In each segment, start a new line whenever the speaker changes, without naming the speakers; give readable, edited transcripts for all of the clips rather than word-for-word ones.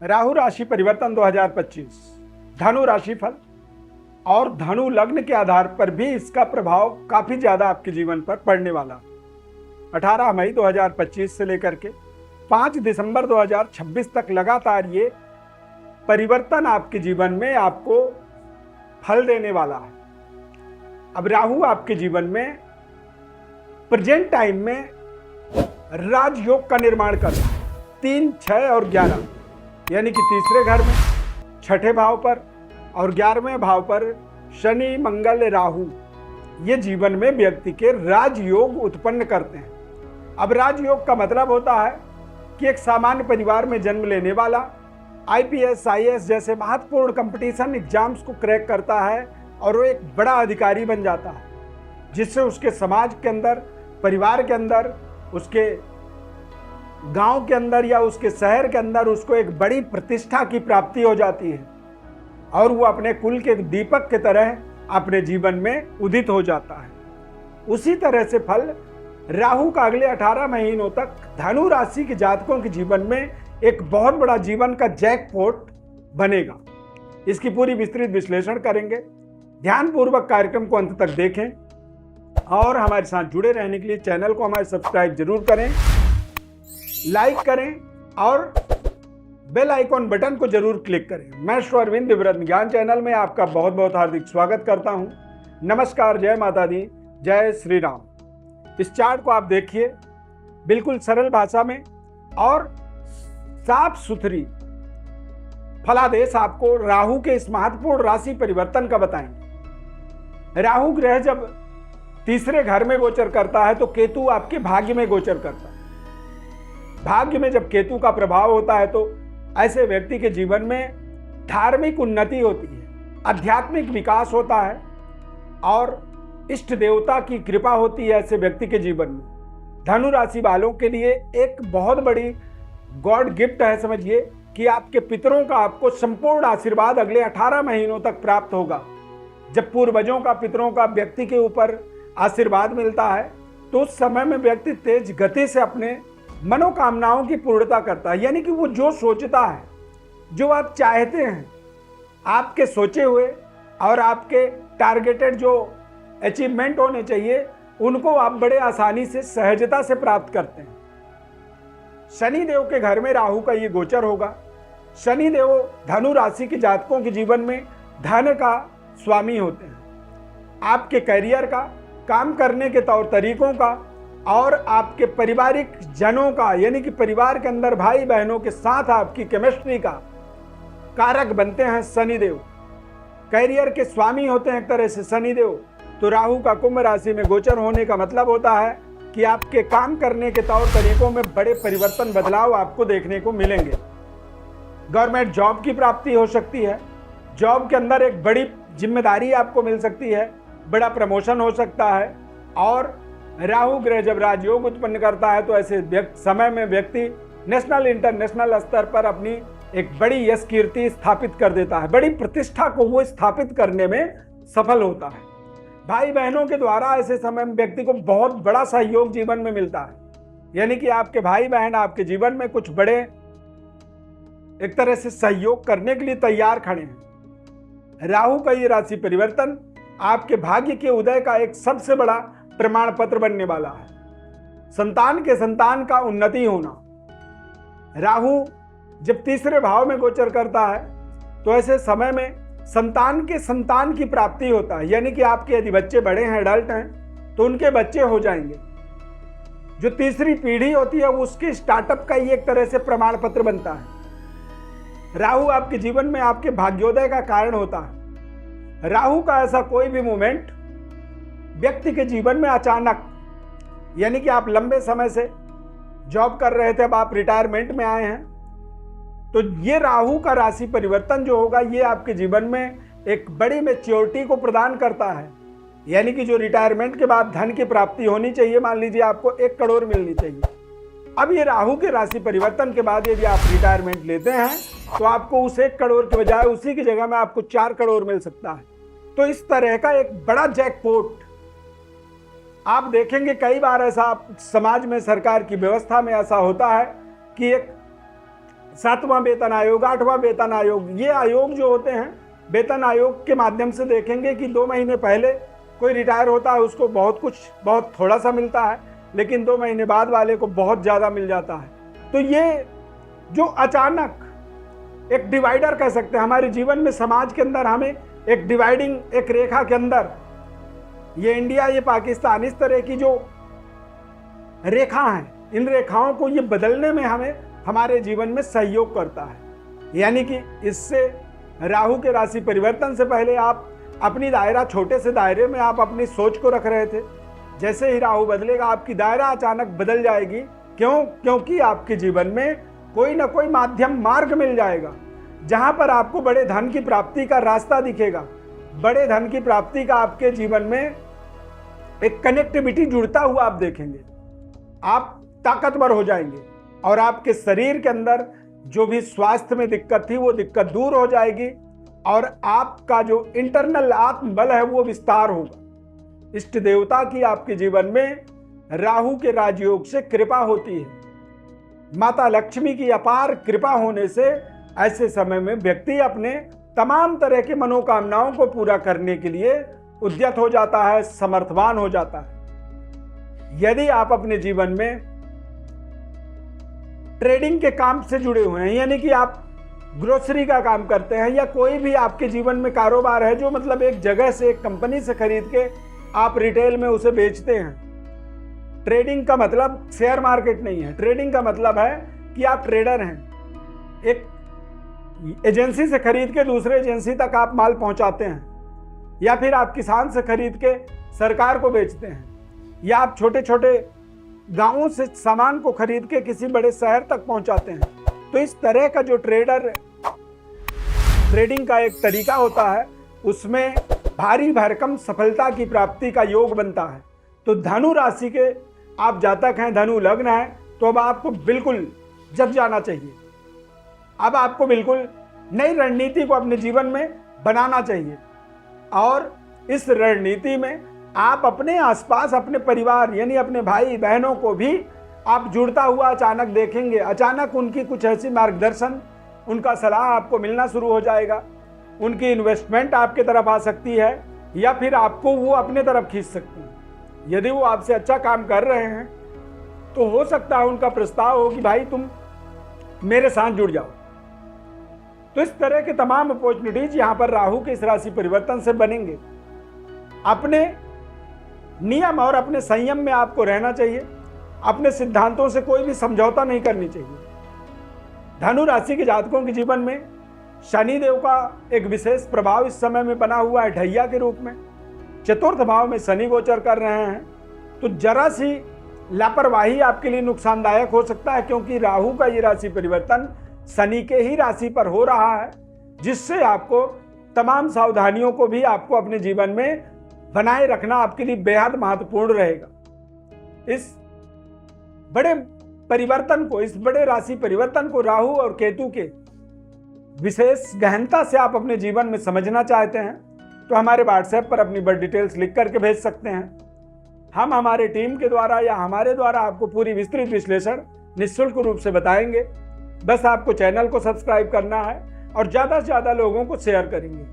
राहु राशि परिवर्तन 2025 धनु राशि फल और धनु लग्न के आधार पर भी इसका प्रभाव काफी ज्यादा आपके जीवन पर पड़ने वाला। 18 मई 2025 से लेकर के 5 दिसंबर 2026 तक लगातार ये परिवर्तन आपके जीवन में आपको फल देने वाला है। अब राहु आपके जीवन में प्रेजेंट टाइम में राजयोग का निर्माण कर रहा है 3, 6 और 11 यानी कि तीसरे घर में, छठे भाव पर और 11वें भाव पर शनि मंगल राहु ये जीवन में व्यक्ति के राजयोग उत्पन्न करते हैं। अब राजयोग का मतलब होता है कि एक सामान्य परिवार में जन्म लेने वाला आईपीएस आईएएस जैसे महत्वपूर्ण कंपटीशन एग्जाम्स को क्रैक करता है और वो एक बड़ा अधिकारी बन जाता है, जिससे उसके समाज के अंदर, परिवार के अंदर, उसके गांव के अंदर या उसके शहर के अंदर उसको एक बड़ी प्रतिष्ठा की प्राप्ति हो जाती है और वो अपने कुल के दीपक की तरह अपने जीवन में उदित हो जाता है। उसी तरह से फल राहु का अगले 18 महीनों तक धनु राशि के जातकों के जीवन में एक बहुत बड़ा जीवन का जैकपॉट बनेगा। इसकी पूरी विस्तृत विश्लेषण करेंगे। ध्यानपूर्वक कार्यक्रम को अंत तक देखें और हमारे साथ जुड़े रहने के लिए चैनल को हमारे सब्सक्राइब जरूर करें, लाइक करें और बेल आइकॉन बटन को जरूर क्लिक करें। मैं श्री अरविंद दिव्यरत्न ज्ञान चैनल में आपका बहुत बहुत हार्दिक स्वागत करता हूं। नमस्कार, जय माता दी, जय श्री राम। इस चार्ट को आप देखिए, बिल्कुल सरल भाषा में और साफ सुथरी फलादेश आपको राहु के इस महत्वपूर्ण राशि परिवर्तन का बताएंगे। राहु ग्रह जब तीसरे घर में गोचर करता है तो केतु आपके भाग्य में गोचर करता है। भाग्य में जब केतु का प्रभाव होता है तो ऐसे व्यक्ति के जीवन में धार्मिक उन्नति होती है, आध्यात्मिक विकास होता है और इष्ट देवता की कृपा होती है ऐसे व्यक्ति के जीवन में। धनु राशि वालों के लिए एक बहुत बड़ी गॉड गिफ्ट है, समझिए कि आपके पितरों का आपको संपूर्ण आशीर्वाद अगले 18 महीनों तक प्राप्त होगा। जब पूर्वजों का, पितरों का व्यक्ति के ऊपर आशीर्वाद मिलता है तो उस समय में व्यक्ति तेज गति से अपने मनोकामनाओं की पूर्णता करता है। यानी कि वो जो सोचता है, जो आप चाहते हैं, आपके सोचे हुए और आपके टारगेटेड जो अचीवमेंट होने चाहिए, उनको आप बड़े आसानी से, सहजता से प्राप्त करते हैं। शनि देव के घर में राहु का ये गोचर होगा। शनि देव धनु राशि के जातकों के जीवन में धन का स्वामी होते हैं। आपके करियर का, काम करने के तौर तरीकों का और आपके पारिवारिक जनों का, यानी कि परिवार के अंदर भाई बहनों के साथ आपकी केमिस्ट्री का कारक बनते हैं शनिदेव। कैरियर के स्वामी होते हैं एक तरह से शनिदेव। तो राहु का कुंभ राशि में गोचर होने का मतलब होता है कि आपके काम करने के तौर तरीकों में बड़े परिवर्तन, बदलाव आपको देखने को मिलेंगे। गवर्नमेंट जॉब की प्राप्ति हो सकती है, जॉब के अंदर एक बड़ी जिम्मेदारी आपको मिल सकती है, बड़ा प्रमोशन हो सकता है। और राहु ग्रह जब राजयोग उत्पन्न करता है तो ऐसे समय में व्यक्ति नेशनल, इंटरनेशनल स्तर पर अपनी एक बड़ी यश कीर्ति स्थापित कर देता है। बड़ी प्रतिष्ठा को वो स्थापित करने में सफल होता है। भाई बहनों के द्वारा ऐसे समय में व्यक्ति को बहुत बड़ा सहयोग जीवन में मिलता है। यानी कि आपके भाई बहन आपके जीवन में कुछ बड़े एक तरह से सहयोग करने के लिए तैयार खड़े हैं। राहु का ये राशि परिवर्तन आपके भाग्य के उदय का एक सबसे बड़ा प्रमाण पत्र बनने वाला है। संतान का उन्नति होना। राहु जब तीसरे भाव में गोचर करता है तो ऐसे समय में संतान की प्राप्ति होता है। यानी कि आपके यदि बच्चे बड़े हैं, एडल्ट हैं, तो उनके बच्चे हो जाएंगे। जो तीसरी पीढ़ी होती है उसके स्टार्टअप का ये एक तरह से प्रमाण पत्र बनता है। राहु आपके जीवन में आपके भाग्योदय का कारण होता है। राहु का ऐसा कोई भी मूवमेंट व्यक्ति के जीवन में अचानक, यानी कि आप लंबे समय से जॉब कर रहे थे, अब आप रिटायरमेंट में आए हैं, तो ये राहु का राशि परिवर्तन जो होगा ये आपके जीवन में एक बड़ी मैच्योरिटी को प्रदान करता है। यानी कि जो रिटायरमेंट के बाद धन की प्राप्ति होनी चाहिए, मान लीजिए आपको 1 करोड़ मिलनी चाहिए, अब ये राहु के राशि परिवर्तन के बाद यदि आप रिटायरमेंट लेते हैं तो आपको उस 1 करोड़ के बजाय उसी की जगह में आपको 4 करोड़ मिल सकता है। तो इस तरह का एक बड़ा जैकपॉट आप देखेंगे। कई बार ऐसा समाज में, सरकार की व्यवस्था में ऐसा होता है कि एक 7वां वेतन आयोग, 8वां वेतन आयोग, ये आयोग जो होते हैं वेतन आयोग के माध्यम से देखेंगे कि 2 महीने पहले कोई रिटायर होता है उसको बहुत थोड़ा सा मिलता है, लेकिन 2 महीने बाद वाले को बहुत ज़्यादा मिल जाता है। तो ये जो अचानक एक डिवाइडर कह सकते हैं हमारे जीवन में, समाज के अंदर हमें एक डिवाइडिंग, एक रेखा के अंदर, ये इंडिया, ये पाकिस्तान, इस तरह की जो रेखा है, इन रेखाओं को ये बदलने में हमें हमारे जीवन में सहयोग करता है। यानी कि इससे राहु के राशि परिवर्तन से पहले आप अपनी दायरा, छोटे से दायरे में आप अपनी सोच को रख रहे थे, जैसे ही राहु बदलेगा आपकी दायरा अचानक बदल जाएगी। क्यों? क्योंकि आपके जीवन में कोई ना कोई माध्यम मार्ग मिल जाएगा जहां पर आपको बड़े धन की प्राप्ति का रास्ता दिखेगा। बड़े धन की प्राप्ति का आपके जीवन में एक कनेक्टिविटी जुड़ता हुआ आप देखेंगे। आप ताकतवर हो जाएंगे और आपके शरीर के अंदर जो भी स्वास्थ्य में दिक्कत थी वो दिक्कत दूर हो जाएगी और आपका जो इंटरनल आत्मबल है वो विस्तार होगा। इष्ट देवता की आपके जीवन में राहु के राजयोग से कृपा होती है। माता लक्ष्मी की अपार कृपा होने से ऐसे समय में व्यक्ति अपने तमाम तरह की मनोकामनाओं को पूरा करने के लिए उद्यत हो जाता है, समर्थवान हो जाता है। यदि आप अपने जीवन में ट्रेडिंग के काम से जुड़े हुए हैं, यानी कि आप ग्रोसरी का काम करते हैं या कोई भी आपके जीवन में कारोबार है जो मतलब एक जगह से, एक कंपनी से खरीद के आप रिटेल में उसे बेचते हैं। ट्रेडिंग का मतलब शेयर मार्केट नहीं है। ट्रेडिंग का मतलब है कि आप ट्रेडर हैं। एक एजेंसी से खरीद के दूसरे एजेंसी तक आप माल पहुंचाते हैं, या फिर आप किसान से खरीद के सरकार को बेचते हैं, या आप छोटे छोटे गांवों से सामान को खरीद के किसी बड़े शहर तक पहुंचाते हैं। तो इस तरह का जो ट्रेडिंग का एक तरीका होता है, उसमें भारी भरकम सफलता की प्राप्ति का योग बनता है। तो धनु राशि के आप जातक हैं, धनु लग्न है, तो अब आपको बिल्कुल जग जाना चाहिए। अब आपको बिल्कुल नई रणनीति को अपने जीवन में बनाना चाहिए और इस रणनीति में आप अपने आसपास अपने परिवार यानी अपने भाई बहनों को भी आप जुड़ता हुआ अचानक देखेंगे। अचानक उनकी कुछ ऐसी मार्गदर्शन, उनका सलाह आपको मिलना शुरू हो जाएगा। उनकी इन्वेस्टमेंट आपके तरफ आ सकती है या फिर आपको वो अपने तरफ खींच सकते हैं। यदि वो आपसे अच्छा काम कर रहे हैं तो हो सकता है उनका प्रस्ताव हो कि भाई तुम मेरे साथ जुड़ जाओ। तो इस तरह के तमाम अपॉर्चुनिटीज यहाँ पर राहु के इस राशि परिवर्तन से बनेंगे। अपने नियम और अपने संयम में आपको रहना चाहिए। अपने सिद्धांतों से कोई भी समझौता नहीं करनी चाहिए। धनु राशि के जातकों के जीवन में शनिदेव का एक विशेष प्रभाव इस समय में बना हुआ है ढैया के रूप में। चतुर्थ भाव में शनि गोचर कर रहे हैं, तो जरा सी लापरवाही आपके लिए नुकसानदायक हो सकता है, क्योंकि राहु का ये राशि परिवर्तन शनि के ही राशि पर हो रहा है, जिससे आपको तमाम सावधानियों को भी आपको अपने जीवन में बनाए रखना आपके लिए बेहद महत्वपूर्ण रहेगा। इस बड़े परिवर्तन को, इस बड़े राशि परिवर्तन को राहु और केतु के विशेष गहनता से आप अपने जीवन में समझना चाहते हैं तो हमारे व्हाट्सएप पर अपनी बर्थ डिटेल्स लिख करके भेज सकते हैं। हम हमारे टीम के द्वारा या हमारे द्वारा आपको पूरी विस्तृत विश्लेषण निःशुल्क रूप से बताएंगे। बस आपको चैनल को सब्सक्राइब करना है और ज़्यादा से ज़्यादा लोगों को शेयर करेंगे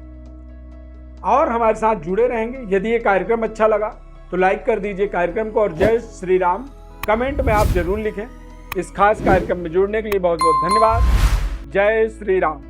और हमारे साथ जुड़े रहेंगे। यदि ये कार्यक्रम अच्छा लगा तो लाइक कर दीजिए कार्यक्रम को और जय श्री राम कमेंट में आप जरूर लिखें। इस खास कार्यक्रम में जुड़ने के लिए बहुत बहुत धन्यवाद। जय श्री राम।